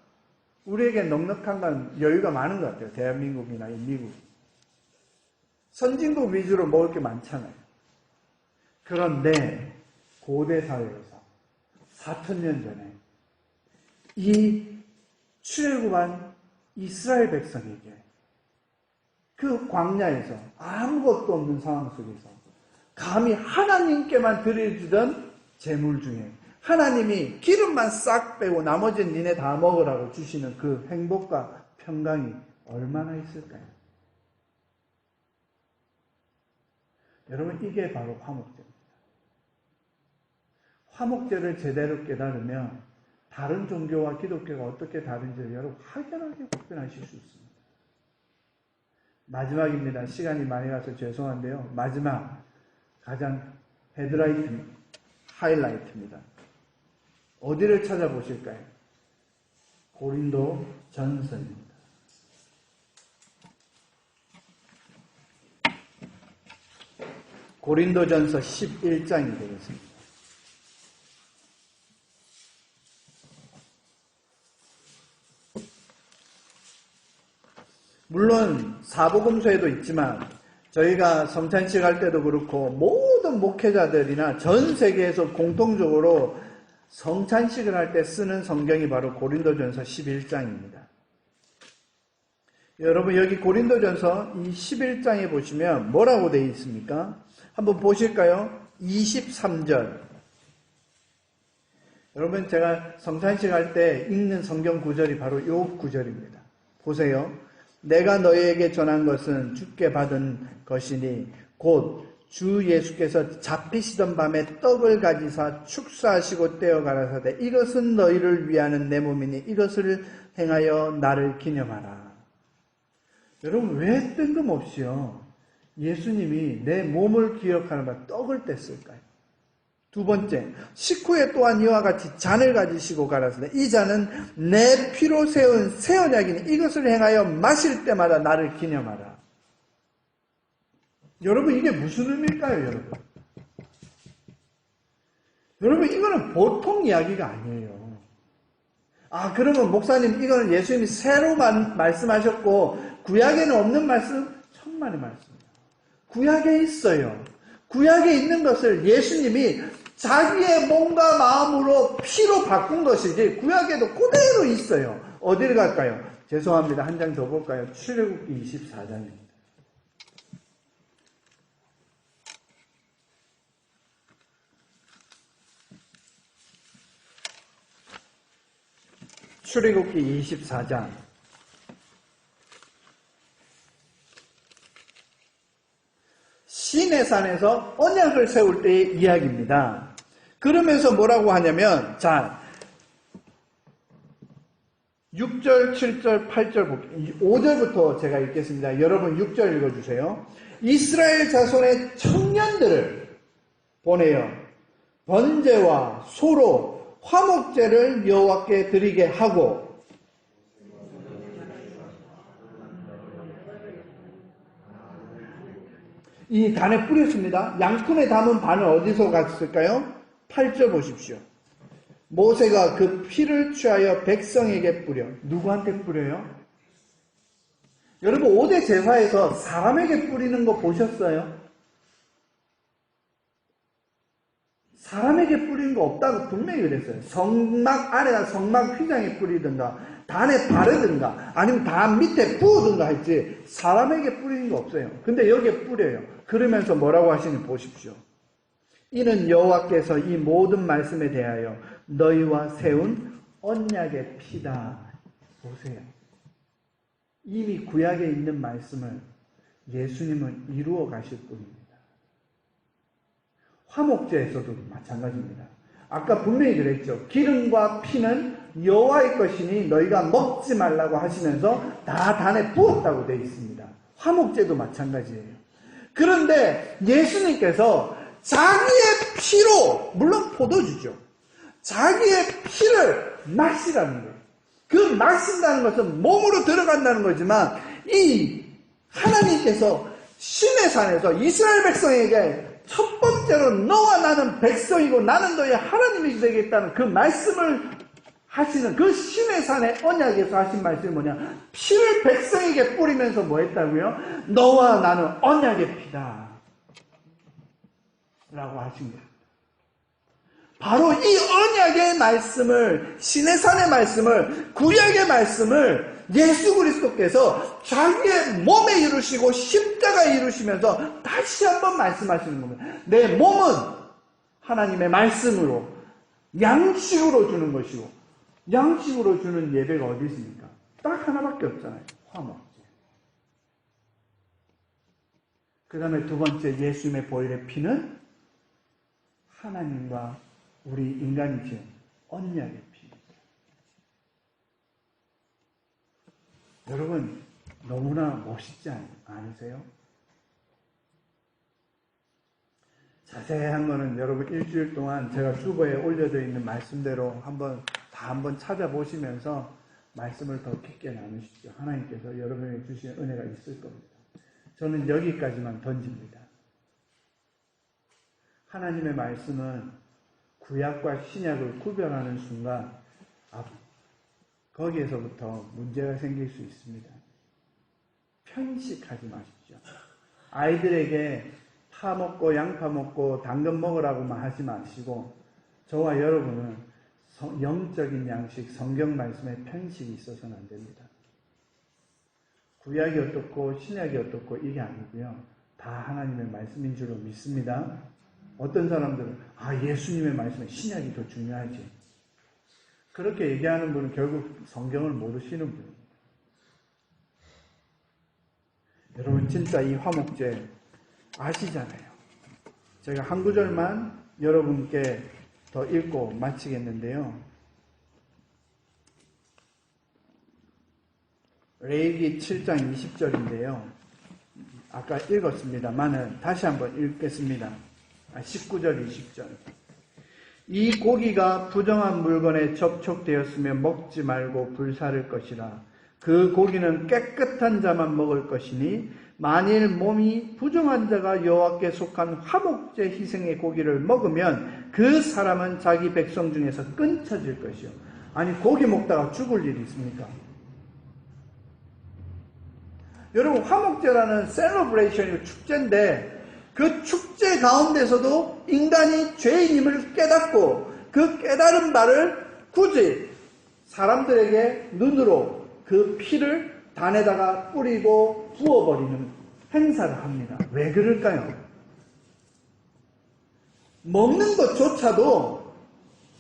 우리에게 넉넉한 건 여유가 많은 것 같아요. 대한민국이나 미국. 선진국 위주로 먹을 게 많잖아요. 그런데 고대 사회에서 4,000년 전에 이 출애굽한 이스라엘 백성에게 그 광야에서 아무것도 없는 상황 속에서 감히 하나님께만 드려주던 제물 중에 하나님이 기름만 싹 빼고 나머지는 니네 다 먹으라고 주시는 그 행복과 평강이 얼마나 있을까요? 여러분 이게 바로 화목제입니다. 화목제를 제대로 깨달으면 다른 종교와 기독교가 어떻게 다른지를 여러분 확연하게 구분하실 수 있습니다. 마지막입니다. 시간이 많이 가서 죄송한데요. 마지막 가장 하이라이트입니다. 어디를 찾아보실까요? 고린도 전서입니다. 고린도 전서 11장이 되겠습니다. 물론 사복음서에도 있지만 저희가 성찬식 할 때도 그렇고 모든 목회자들이나 전 세계에서 공통적으로 성찬식을 할 때 쓰는 성경이 바로 고린도전서 11장입니다. 여러분 여기 고린도전서 이 11장에 보시면 뭐라고 되어 있습니까? 한번 보실까요? 23절. 여러분 제가 성찬식 할 때 읽는 성경 구절이 바로 이 구절입니다. 보세요. 내가 너희에게 전한 것은 주께 받은 것이니 곧 주 예수께서 잡히시던 밤에 떡을 가지사 축사하시고 떼어 가라사대 이것은 너희를 위하는 내 몸이니 이것을 행하여 나를 기념하라. 여러분 왜 뜬금없이요 예수님이 내 몸을 기억하는 바 떡을 뗐을까요? 두 번째, 식후에 또한 이와 같이 잔을 가지시고 가라사대 이 잔은 내 피로 세운 새 언약이니 이것을 행하여 마실 때마다 나를 기념하라. 여러분 이게 무슨 의미일까요, 여러분? 여러분 이거는 보통 이야기가 아니에요. 그러면 목사님 이거는 예수님이 새로 말씀하셨고 구약에는 없는 말씀? 천만의 말씀입니다. 구약에 있어요. 구약에 있는 것을 예수님이 자기의 몸과 마음으로 피로 바꾼 것이지 구약에도 그대로 있어요. 어디를 갈까요? 죄송합니다. 한 장 더 볼까요? 출애굽기 24장입니다. 출애굽기 24장. 시내산에서 언약을 세울 때의 이야기입니다. 그러면서 뭐라고 하냐면, 자, 6절, 7절, 8절 볼게요. 5절부터 제가 읽겠습니다. 여러분 6절 읽어주세요. 이스라엘 자손의 청년들을 보내어 번제와 소로 화목제를 여호와께 드리게 하고, 이 단에 뿌렸습니다. 양푼에 담은 반은 어디서 갔을까요? 8절 보십시오. 모세가 그 피를 취하여 백성에게 뿌려. 누구한테 뿌려요? 여러분 5대 제사에서 사람에게 뿌리는 거 보셨어요? 사람에게 뿌리는 거 없다고 분명히 그랬어요. 성막 안에다 성막 휘장에 뿌리든가 단에 바르든가 아니면 단 밑에 부어든가 했지 사람에게 뿌리는 거 없어요. 근데 여기에 뿌려요. 그러면서 뭐라고 하시는지 보십시오. 이는 여호와께서 이 모든 말씀에 대하여 너희와 세운 언약의 피다. 보세요. 이미 구약에 있는 말씀을 예수님은 이루어 가실 뿐입니다. 화목제에서도 마찬가지입니다. 아까 분명히 그랬죠. 기름과 피는 여호와의 것이니 너희가 먹지 말라고 하시면서 다 단에 부었다고 되어 있습니다. 화목제도 마찬가지예요. 그런데 예수님께서 자기의 피로, 물론 포도주죠. 자기의 피를 마시라는 거예요. 그 마신다는 것은 몸으로 들어간다는 거지만 이 하나님께서 신의 산에서 이스라엘 백성에게 첫 번째로 너와 나는 백성이고 나는 너의 하나님이 되겠다는 그 말씀을 하시는 그 신의 산의 언약에서 하신 말씀이 뭐냐? 피를 백성에게 뿌리면서 뭐 했다고요? 너와 나는 언약의 피다 라고 하신 거예요. 바로 이 언약의 말씀을, 신의 산의 말씀을, 구약의 말씀을 예수 그리스도께서 자기의 몸에 이루시고 십자가에 이루시면서 다시 한번 말씀하시는 겁니다. 내 몸은 하나님의 말씀으로 양식으로 주는 것이고, 양식으로 주는 예배가 어디 있습니까? 딱 하나밖에 없잖아요. 화목제. 그 다음에 두 번째 예수님의 보혈의 피는 하나님과 우리 인간이 지은 언약의 피입니다. 여러분 너무나 멋있지 않으세요? 자세한 거는 여러분 일주일 동안 제가 주보에 올려져 있는 말씀대로 한번 찾아보시면서 말씀을 더 깊게 나누시죠. 하나님께서 여러분에게 주신 은혜가 있을 겁니다. 저는 여기까지만 던집니다. 하나님의 말씀은 구약과 신약을 구별하는 순간 거기에서부터 문제가 생길 수 있습니다. 편식하지 마십시오. 아이들에게 파 먹고 양파 먹고 당근 먹으라고만 하지 마시고 저와 여러분은 영적인 양식, 성경 말씀에 편식이 있어서는 안 됩니다. 구약이 어떻고 신약이 어떻고 이게 아니고요. 다 하나님의 말씀인 줄로 믿습니다. 어떤 사람들은 예수님의 말씀에 신약이 더 중요하지. 그렇게 얘기하는 분은 결국 성경을 모르시는 분입니다. 여러분 진짜 이 화목제 아시잖아요. 제가 한 구절만 여러분께 더 읽고 마치겠는데요. 레위기 7장 20절인데요. 아까 읽었습니다만은 다시 한번 읽겠습니다. 19절 20절. 이 고기가 부정한 물건에 접촉되었으면 먹지 말고 불사를 것이라. 그 고기는 깨끗한 자만 먹을 것이니 만일 몸이 부정한 자가 여호와께 속한 화목제 희생의 고기를 먹으면 그 사람은 자기 백성 중에서 끊쳐질 것이요. 아니 고기 먹다가 죽을 일이 있습니까? 여러분 화목제라는 셀러브레이션이고 축제인데 그 축제 가운데서도 인간이 죄인임을 깨닫고 그 깨달은 바를 굳이 사람들에게 눈으로 그 피를 단에다가 뿌리고 부어버리는 행사를 합니다. 왜 그럴까요? 먹는 것조차도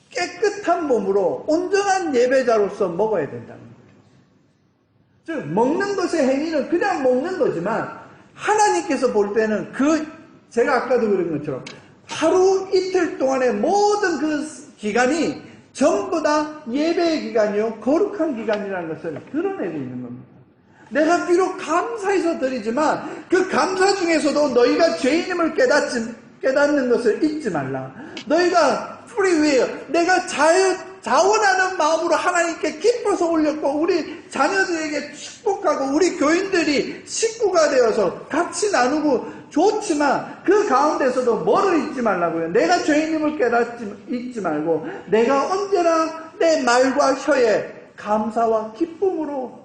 깨끗한 몸으로 온전한 예배자로서 먹어야 된다는 거예요. 즉 먹는 것의 행위는 그냥 먹는 거지만 하나님께서 볼 때는 제가 아까도 그런 것처럼 하루 이틀 동안의 모든 그 기간이 전부 다 예배의 기간이요, 거룩한 기간이라는 것을 드러내고 있는 겁니다. 내가 비록 감사해서 드리지만 그 감사 중에서도 너희가 죄인임을 깨닫는 것을 잊지 말라. 너희가 프리웨어, 내가 자원하는 마음으로 하나님께 기뻐서 올렸고 우리 자녀들에게 축복하고 우리 교인들이 식구가 되어서 같이 나누고 좋지만 그 가운데서도 뭐를 잊지 말라고요. 내가 죄인임을 잊지 말고 내가 언제나 내 말과 혀에 감사와 기쁨으로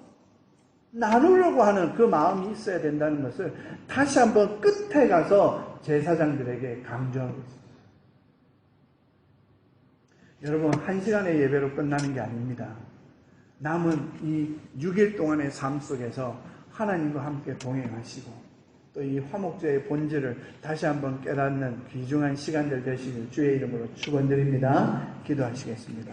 나누려고 하는 그 마음이 있어야 된다는 것을 다시 한번 끝에 가서 제사장들에게 강조하고 있습니다. 여러분, 1시간의 예배로 끝나는 게 아닙니다. 남은 이 6일 동안의 삶 속에서 하나님과 함께 동행하시고 또 이 화목제의 본질을 다시 한번 깨닫는 귀중한 시간들 되시길 주의 이름으로 축원드립니다. 기도하시겠습니다.